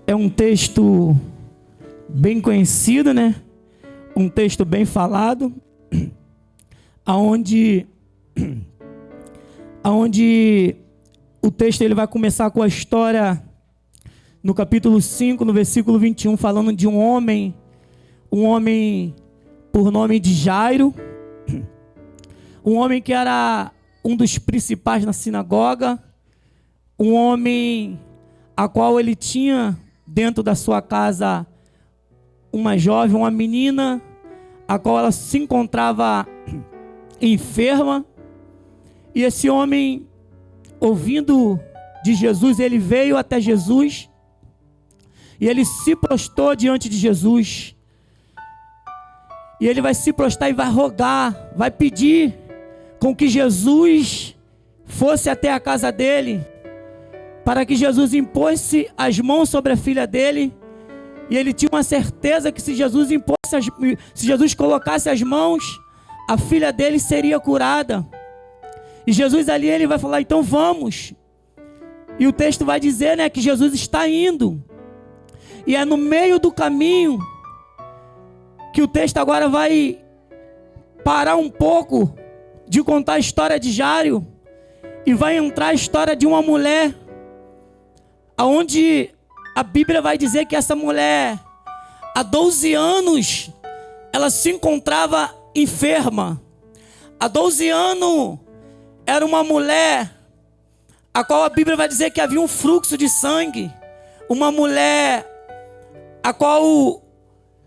É um texto bem conhecido, né? Um texto bem falado, aonde o texto ele vai começar com a história no capítulo 5, no versículo 21, falando de um homem por nome de Jairo, um homem que era um dos principais na sinagoga, um homem a qual ele tinha dentro da sua casa uma jovem, uma menina, a qual ela se encontrava enferma. E esse homem, ouvindo de Jesus, ele veio até Jesus e ele se prostrou diante de Jesus. E ele vai se prostrar e vai rogar, vai pedir com que Jesus fosse até a casa dele, para que Jesus impôsse as mãos sobre a filha dele. E ele tinha uma certeza que se Jesus colocasse as mãos, a filha dele seria curada. E Jesus ali, ele vai falar, então vamos. E o texto vai dizer, né, que Jesus está indo. E é no meio do caminho que o texto agora vai parar um pouco de contar a história de Jairo e vai entrar a história de uma mulher, aonde a Bíblia vai dizer que essa mulher, há 12 anos, ela se encontrava enferma. Há 12 anos, era uma mulher, a qual a Bíblia vai dizer que havia um fluxo de sangue. Uma mulher, a qual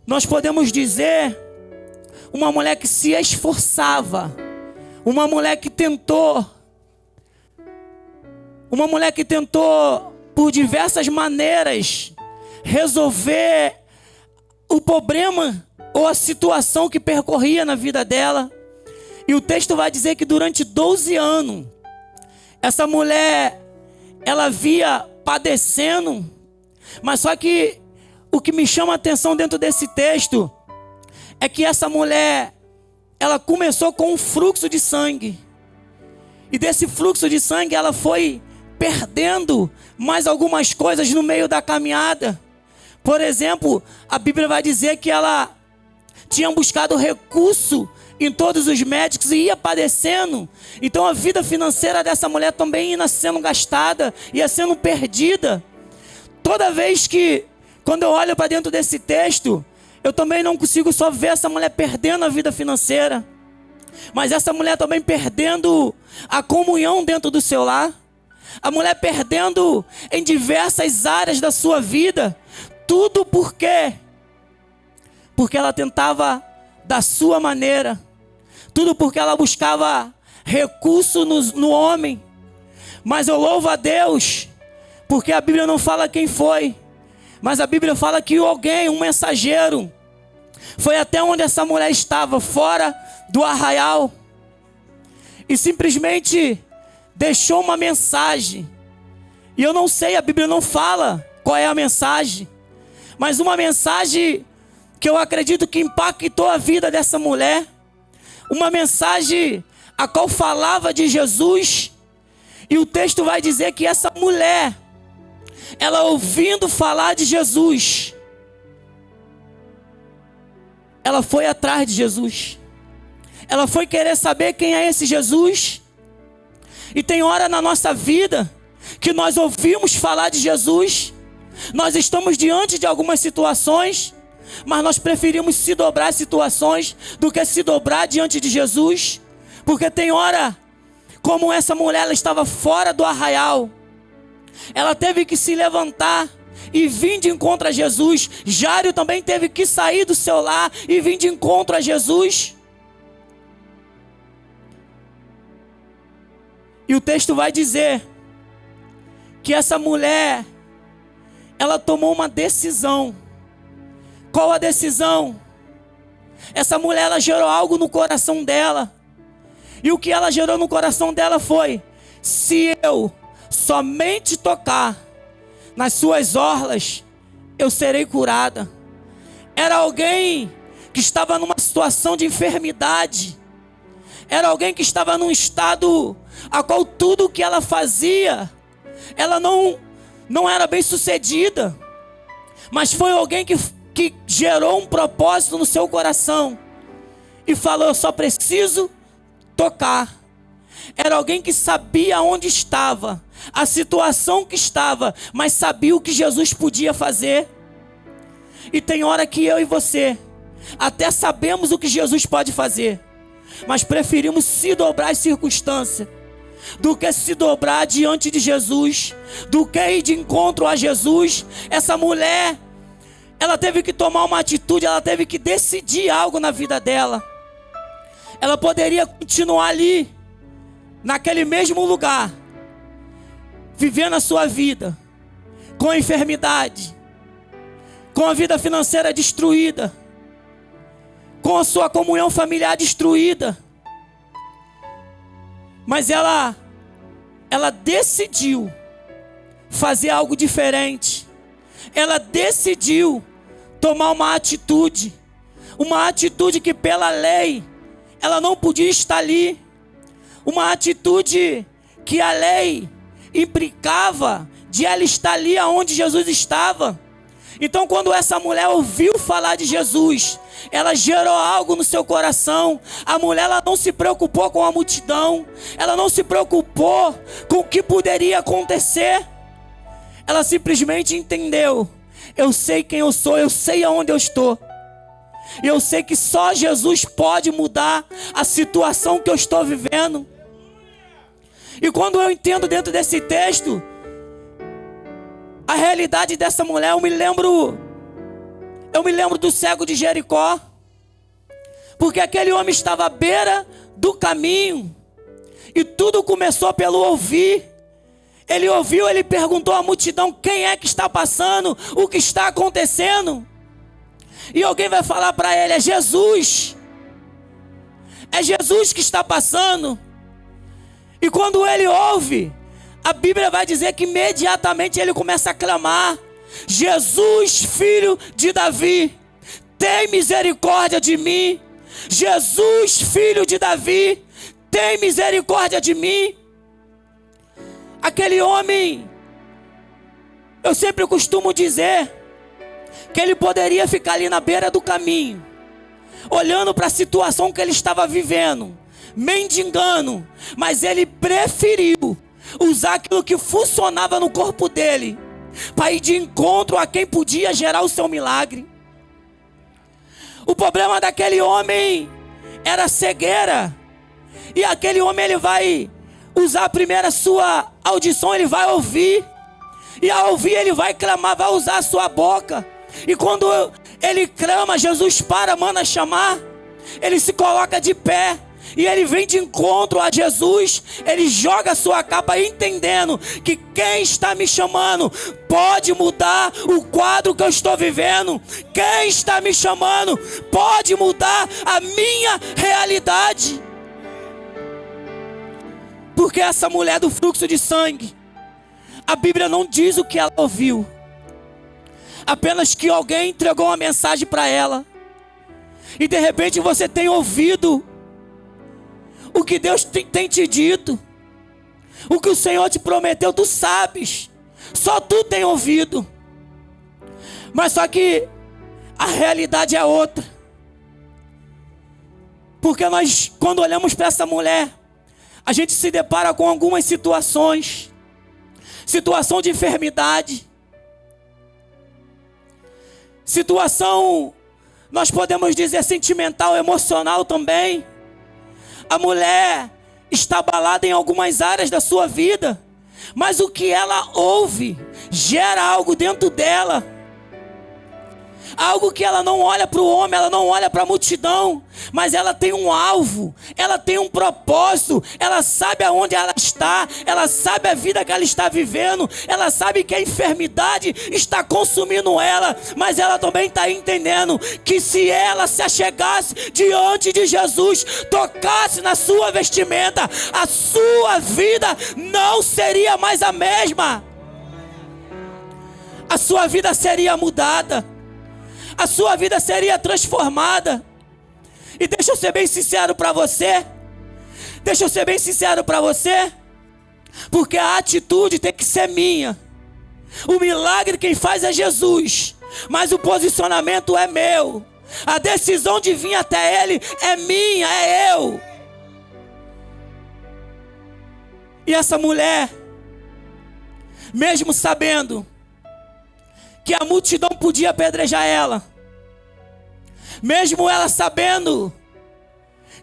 nós podemos dizer, uma mulher que se esforçava, uma mulher que tentou por diversas maneiras resolver o problema ou a situação que percorria na vida dela. E o texto vai dizer que durante 12 anos essa mulher, ela via padecendo. Mas só que o que me chama a atenção dentro desse texto é que essa mulher, ela começou com um fluxo de sangue. E desse fluxo de sangue ela foi perdendo mais algumas coisas no meio da caminhada. Por exemplo, a Bíblia vai dizer que ela tinha buscado recurso em todos os médicos e ia padecendo. Então a vida financeira dessa mulher também ia sendo gastada, ia sendo perdida. Toda vez que, quando eu olho para dentro desse texto, eu também não consigo só ver essa mulher perdendo a vida financeira, mas essa mulher também perdendo a comunhão dentro do seu lar. A mulher perdendo em diversas áreas da sua vida. Tudo por quê? Porque ela tentava da sua maneira. Tudo porque ela buscava recurso no homem. Mas eu louvo a Deus, porque a Bíblia não fala quem foi, mas a Bíblia fala que alguém, um mensageiro, foi até onde essa mulher estava, fora do arraial, e simplesmente deixou uma mensagem. E eu não sei, a Bíblia não fala qual é a mensagem, mas uma mensagem que eu acredito que impactou a vida dessa mulher. Uma mensagem a qual falava de Jesus. E o texto vai dizer que essa mulher, ela ouvindo falar de Jesus, ela foi atrás de Jesus. Ela foi querer saber quem é esse Jesus. E tem hora na nossa vida que nós ouvimos falar de Jesus, nós estamos diante de algumas situações, mas nós preferimos se dobrar às situações do que se dobrar diante de Jesus. Porque tem hora, como essa mulher, ela estava fora do arraial, ela teve que se levantar e vir de encontro a Jesus. Jairo também teve que sair do seu lar e vir de encontro a Jesus. E o texto vai dizer que essa mulher, ela tomou uma decisão. Qual a decisão? Essa mulher, ela gerou algo no coração dela. E o que ela gerou no coração dela foi: se eu somente tocar nas suas orlas, eu serei curada. Era alguém que estava numa situação de enfermidade. Era alguém que estava num estado a qual tudo o que ela fazia, ela não era bem sucedida. Mas foi alguém que gerou um propósito no seu coração e falou: eu só preciso tocar. Era alguém que sabia onde estava, a situação que estava, mas sabia o que Jesus podia fazer. E tem hora que eu e você até sabemos o que Jesus pode fazer, mas preferimos se dobrar às circunstâncias do que se dobrar diante de Jesus, do que ir de encontro a Jesus. Essa mulher, ela teve que tomar uma atitude, ela teve que decidir algo na vida dela. Ela poderia continuar ali, naquele mesmo lugar, vivendo a sua vida, com a enfermidade, com a vida financeira destruída, com a sua comunhão familiar destruída. Mas ela decidiu fazer algo diferente. Ela decidiu tomar uma atitude que pela lei ela não podia estar ali. Uma atitude que a lei implicava de ela estar ali aonde Jesus estava. Então, quando essa mulher ouviu falar de Jesus, ela gerou algo no seu coração. A mulher, ela não se preocupou com a multidão, ela não se preocupou com o que poderia acontecer. Ela simplesmente entendeu: eu sei quem eu sou, eu sei aonde eu estou, e eu sei que só Jesus pode mudar a situação que eu estou vivendo. E quando eu entendo dentro desse texto a realidade dessa mulher, eu me lembro do cego de Jericó, porque aquele homem estava à beira do caminho, e tudo começou pelo ouvir. Ele ouviu, ele perguntou à multidão: quem é que está passando? O que está acontecendo? E alguém vai falar para ele: é Jesus. É Jesus que está passando. E quando ele ouve, a Bíblia vai dizer que imediatamente ele começa a clamar: Jesus, filho de Davi, tem misericórdia de mim. Jesus, filho de Davi, tem misericórdia de mim. Aquele homem, eu sempre costumo dizer que ele poderia ficar ali na beira do caminho, olhando para a situação que ele estava vivendo, mendigando, mas ele preferiu usar aquilo que funcionava no corpo dele para ir de encontro a quem podia gerar o seu milagre. O problema daquele homem era a cegueira, e aquele homem, ele vai usar primeiro a sua audição, ele vai ouvir, e ao ouvir ele vai clamar, vai usar a sua boca. E quando ele clama, Jesus para, manda chamar, ele se coloca de pé, e ele vem de encontro a Jesus. Ele joga a sua capa, entendendo que quem está me chamando pode mudar o quadro que eu estou vivendo. Quem está me chamando pode mudar a minha realidade. Porque essa mulher do fluxo de sangue, a Bíblia não diz o que ela ouviu, apenas que alguém entregou uma mensagem para ela. E de repente você tem ouvido o que Deus tem te dito, o que o Senhor te prometeu, tu sabes, só tu tem ouvido. Mas só que a realidade é outra. Porque nós, quando olhamos para essa mulher, a gente se depara com algumas situações, situação de enfermidade, situação, nós podemos dizer, sentimental, emocional também. A mulher está abalada em algumas áreas da sua vida, mas o que ela ouve gera algo dentro dela, algo que ela não olha para o homem, ela não olha para a multidão, mas ela tem um alvo, ela tem um propósito, ela sabe aonde ela está, ela sabe a vida que ela está vivendo, ela sabe que a enfermidade está consumindo ela, mas ela também está entendendo que se ela se achegasse diante de Jesus, tocasse na sua vestimenta, a sua vida não seria mais a mesma, a sua vida seria mudada, a sua vida seria transformada. E deixa eu ser bem sincero para você, porque a atitude tem que ser minha. O milagre quem faz é Jesus, mas o posicionamento é meu. A decisão de vir até Ele é minha, é eu. E essa mulher, mesmo sabendo que a multidão podia apedrejar ela, mesmo ela sabendo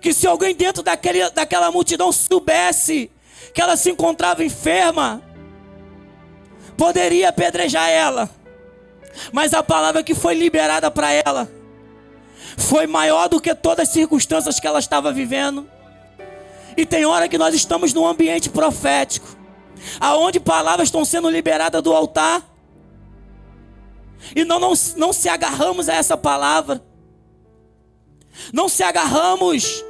que se alguém dentro daquela multidão soubesse que ela se encontrava enferma, poderia apedrejar ela, mas a palavra que foi liberada para ela foi maior do que todas as circunstâncias que ela estava vivendo. E tem hora que nós estamos num ambiente profético, aonde palavras estão sendo liberadas do altar, e não se agarramos a essa palavra, não se agarramos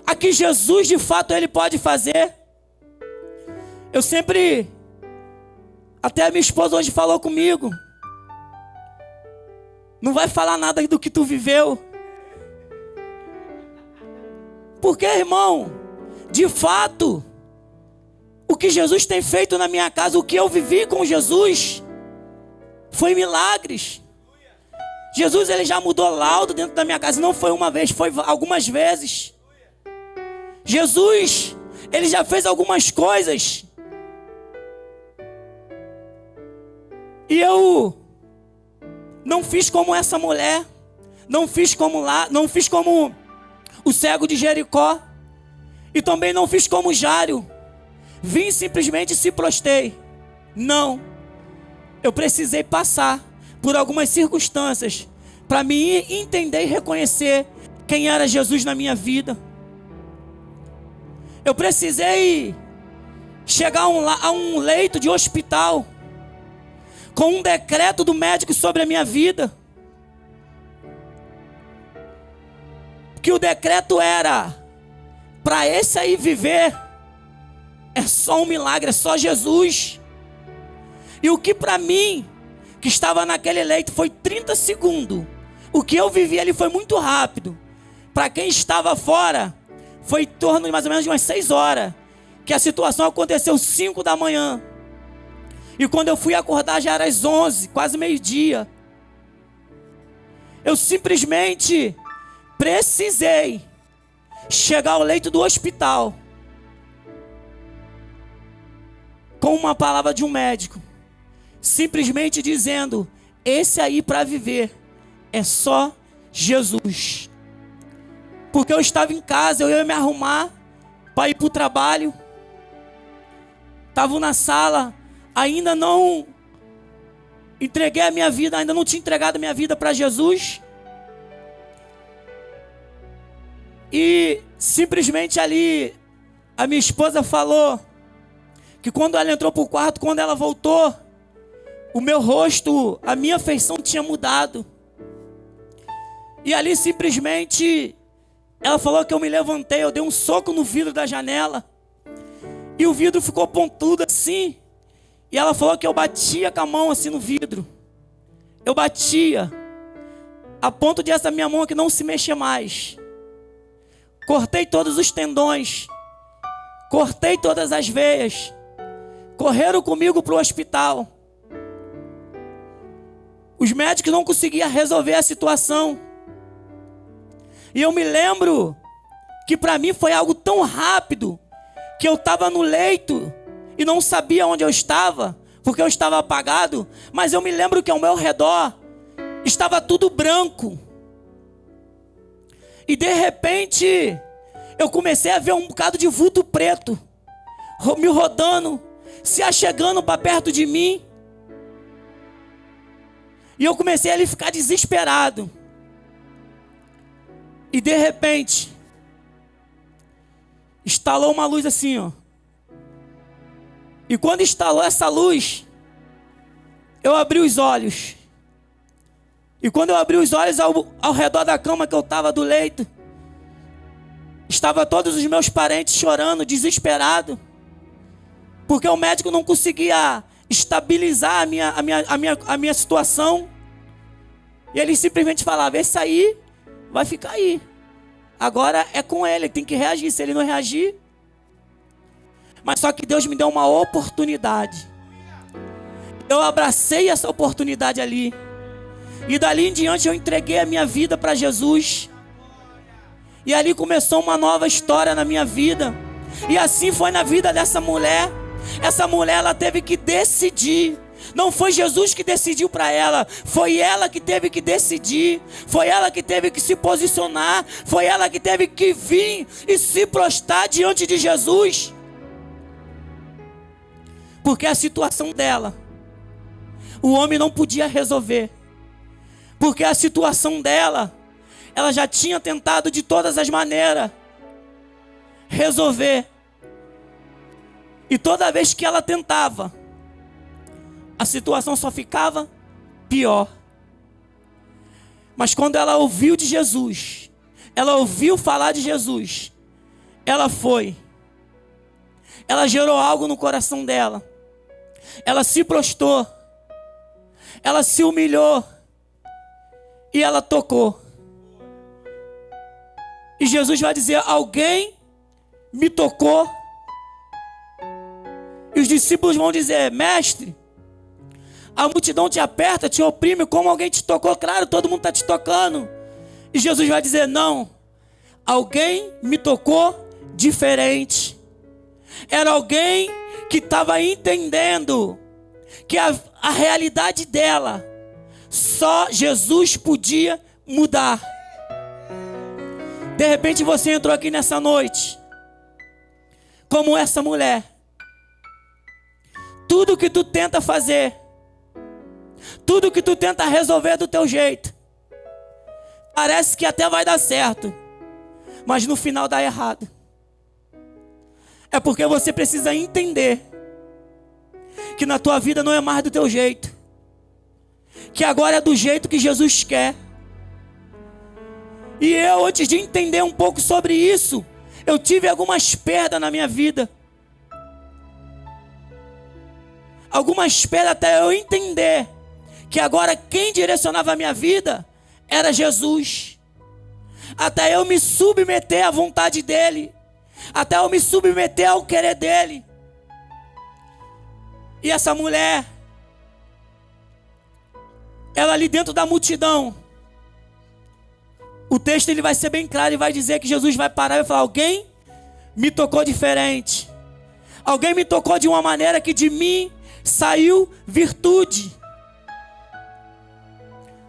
a que Jesus de fato Ele pode fazer. Eu sempre, até a minha esposa hoje falou comigo, não vai falar nada do que tu viveu. Porque, irmão, de fato, o que Jesus tem feito na minha casa, o que eu vivi com Jesus, foi milagres. Jesus, Ele já mudou laudo dentro da minha casa. Não foi uma vez, foi algumas vezes. Jesus, Ele já fez algumas coisas. E eu não fiz como essa mulher, não fiz como o cego de Jericó, e também não fiz como Jário. Vim simplesmente e se prostrei. Não, eu precisei passar por algumas circunstâncias para me entender e reconhecer quem era Jesus na minha vida. Eu precisei chegar a um leito de hospital com um decreto do médico sobre a minha vida, que o decreto era: para esse aí viver é só um milagre, é só Jesus. E o que para mim, que estava naquele leito, foi 30 segundos, o que eu vivi ali foi muito rápido. Para quem estava fora, foi em torno de mais ou menos de umas 6 horas, que a situação aconteceu 5 da manhã. E quando eu fui acordar já era às 11, quase meio-dia. Eu simplesmente precisei chegar ao leito do hospital com uma palavra de um médico, simplesmente dizendo: esse aí para viver é só Jesus. Porque eu estava em casa, eu ia me arrumar para ir para o trabalho, estava na sala, ainda não entreguei a minha vida, ainda não tinha entregado a minha vida para Jesus. E simplesmente ali, a minha esposa falou que quando ela entrou para o quarto, quando ela voltou, o meu rosto, a minha feição tinha mudado. E ali simplesmente, ela falou que eu me levantei, eu dei um soco no vidro da janela, e o vidro ficou pontudo assim. E ela falou que eu batia com a mão assim no vidro. Eu batia, a ponto de essa minha mão aqui não se mexer mais. Cortei todos os tendões, cortei todas as veias. Correram comigo para o hospital. Os médicos não conseguiam resolver a situação. E eu me lembro que para mim foi algo tão rápido, que eu estava no leito e não sabia onde eu estava, porque eu estava apagado. Mas eu me lembro que ao meu redor estava tudo branco. E de repente eu comecei a ver um bocado de vulto preto me rodando, se achegando para perto de mim. E eu comecei a ficar desesperado. E de repente instalou uma luz assim, ó. E quando instalou essa luz, eu abri os olhos. E quando eu abri os olhos, ao redor da cama que eu estava, do leito, estava todos os meus parentes chorando, desesperados, porque o médico não conseguia estabilizar a minha situação. E ele simplesmente falava: esse aí vai ficar aí, agora é com ele tem que reagir. Se ele não reagir... Mas só que Deus me deu uma oportunidade. Eu abracei essa oportunidade ali. E dali em diante eu entreguei a minha vida para Jesus. E ali começou uma nova história na minha vida. E assim foi na vida dessa mulher. Essa mulher, ela teve que decidir. Não foi Jesus que decidiu para ela, foi ela que teve que decidir, foi ela que teve que se posicionar, foi ela que teve que vir e se prostrar diante de Jesus. Porque a situação dela, o homem não podia resolver. Porque a situação dela, ela já tinha tentado de todas as maneiras resolver. E toda vez que ela tentava, a situação só ficava pior. Mas quando ela ouviu de Jesus, ela ouviu falar de Jesus, ela foi. Ela gerou algo no coração dela. Ela se prostrou. Ela se humilhou. E ela tocou. E Jesus vai dizer: alguém me tocou. E os discípulos vão dizer: mestre, a multidão te aperta, te oprime, como alguém te tocou? Claro, todo mundo está te tocando. E Jesus vai dizer: não, alguém me tocou diferente. Era alguém que estava entendendo que a realidade dela, só Jesus podia mudar. De repente você entrou aqui nessa noite, como essa mulher. Tudo que tu tenta fazer, tudo que tu tenta resolver do teu jeito, parece que até vai dar certo, mas no final dá errado. É porque você precisa entender que na tua vida não é mais do teu jeito, que agora é do jeito que Jesus quer. E eu, antes de entender um pouco sobre isso, eu tive algumas perdas na minha vida. Algumas perdas até eu entender que agora quem direcionava a minha vida era Jesus. Até eu me submeter à vontade dele. Até eu me submeter ao querer dele. E essa mulher, ela ali dentro da multidão, o texto ele vai ser bem claro e vai dizer que Jesus vai parar e vai falar: alguém me tocou diferente. Alguém me tocou de uma maneira que de mim saiu virtude.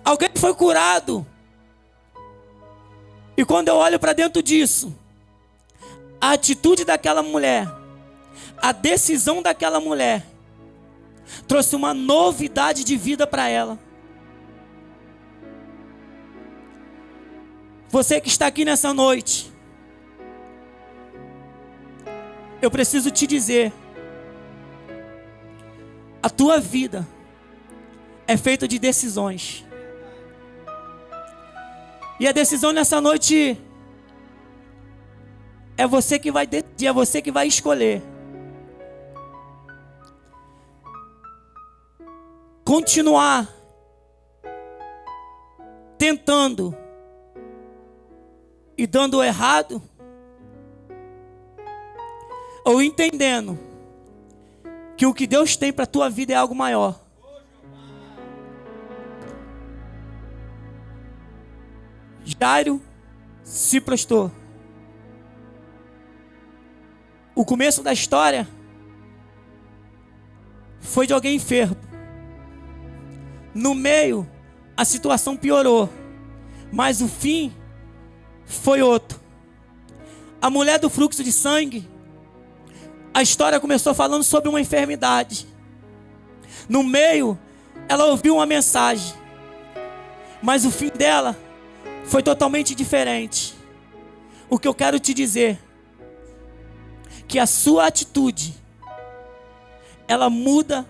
Alguém foi curado. E quando eu olho para dentro disso, a atitude daquela mulher, a decisão daquela mulher, trouxe uma novidade de vida para ela. Você que está aqui nessa noite, eu preciso te dizer: a tua vida é feita de decisões. E a decisão nessa noite é você que vai decidir, é você que vai escolher. Continuar tentando e dando errado, ou entendendo que o que Deus tem para a tua vida é algo maior. Jairo se prostrou. O começo da história foi de alguém enfermo. No meio, a situação piorou, mas o fim foi outro. A mulher do fluxo de sangue, a história começou falando sobre uma enfermidade. No meio, ela ouviu uma mensagem, mas o fim dela foi totalmente diferente. O que eu quero te dizer, que a sua atitude, ela muda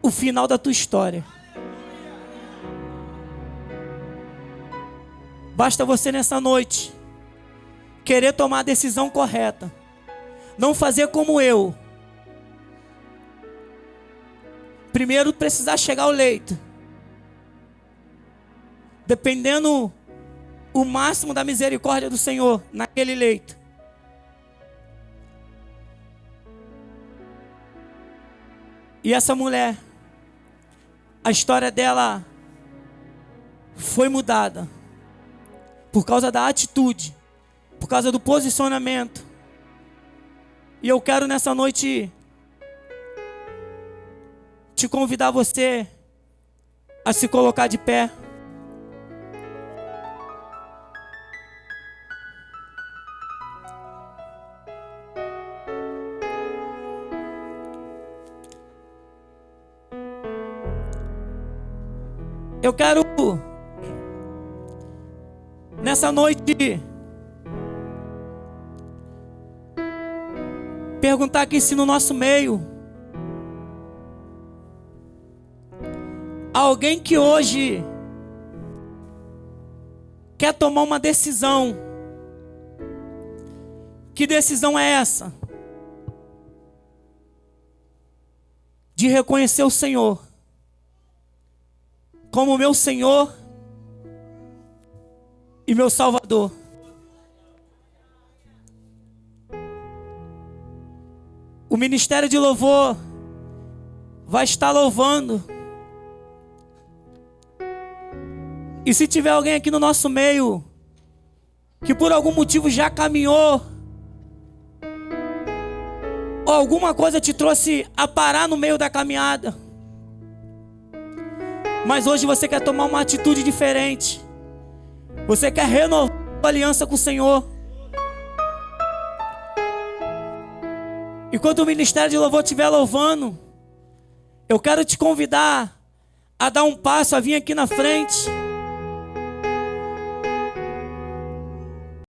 o final da tua história. Basta você nessa noite querer tomar a decisão correta. Não fazer como eu. Primeiro precisar chegar ao leito. Dependendo o máximo da misericórdia do Senhor naquele leito. E essa mulher, a história dela foi mudada por causa da atitude, por causa do posicionamento. E eu quero nessa noite te convidar você a se colocar de pé. Eu quero nessa noite perguntar aqui se no nosso meio há alguém que hoje quer tomar uma decisão. Que decisão é essa? De reconhecer o Senhor como meu Senhor e meu Salvador. O ministério de louvor vai estar louvando. E se tiver alguém aqui no nosso meio que por algum motivo já caminhou, ou alguma coisa te trouxe a parar no meio da caminhada, mas hoje você quer tomar uma atitude diferente, você quer renovar a aliança com o Senhor. Enquanto o ministério de louvor estiver louvando, eu quero te convidar a dar um passo, a vir aqui na frente.